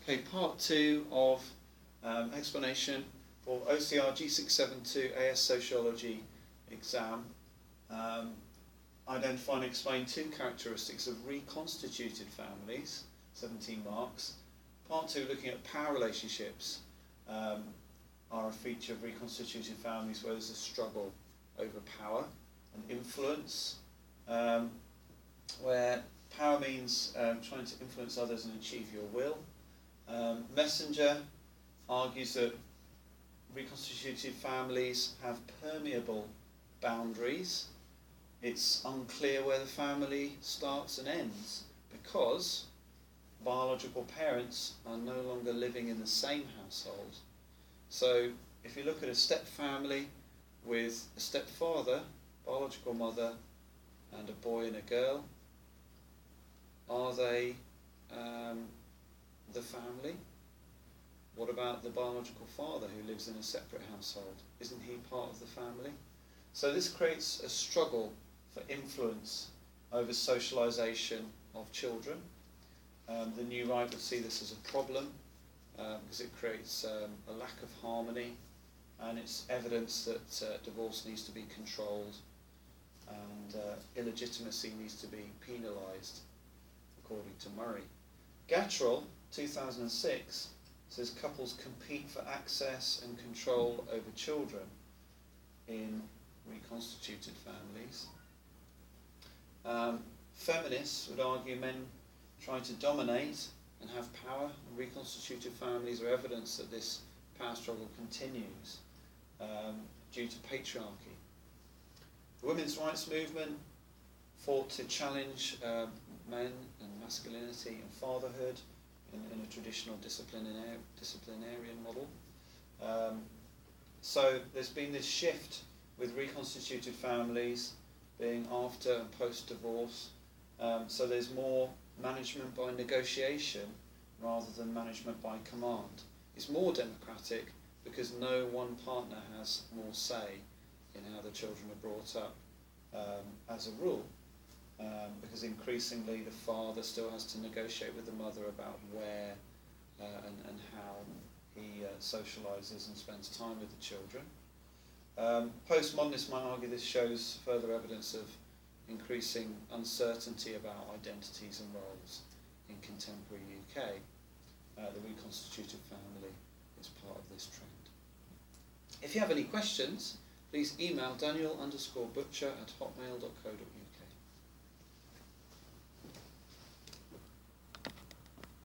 Okay, part 2 of explanation for OCR G672 AS Sociology exam. Identify and explain 2 characteristics of reconstituted families, 17 marks. Part 2, looking at power relationships, are a feature of reconstituted families where there's a struggle over power and influence, where power means trying to influence others and achieve your will. Messenger argues that reconstituted families have permeable boundaries. It's unclear where the family starts and ends because biological parents are no longer living in the same household. So if you look at a step family with a stepfather, biological mother, and a boy and a girl, are they the family? What about the biological father who lives in a separate household? Isn't he part of the family? So this creates a struggle for influence over socialisation of children. The new right would see this as a problem because it creates a lack of harmony, and it's evidence that divorce needs to be controlled and illegitimacy needs to be penalised, according to Murray. Gattrell, 2006, says couples compete for access and control over children in reconstituted families. Feminists would argue men trying to dominate and have power in reconstituted families are evidence that this power struggle continues due to patriarchy. The women's rights movement fought to challenge men and masculinity and fatherhood in a traditional disciplinarian model. So there's been this shift with reconstituted families being after and post-divorce. So there's more management by negotiation rather than management by command. It's more democratic because no one partner has more say in how the children are brought up as a rule. Because increasingly the father still has to negotiate with the mother about where and how he socialises and spends time with the children. Postmodernists might argue this shows further evidence of increasing uncertainty about identities and roles in contemporary UK. The reconstituted family is part of this trend. If you have any questions, please email daniel_butcher@hotmail.co.uk.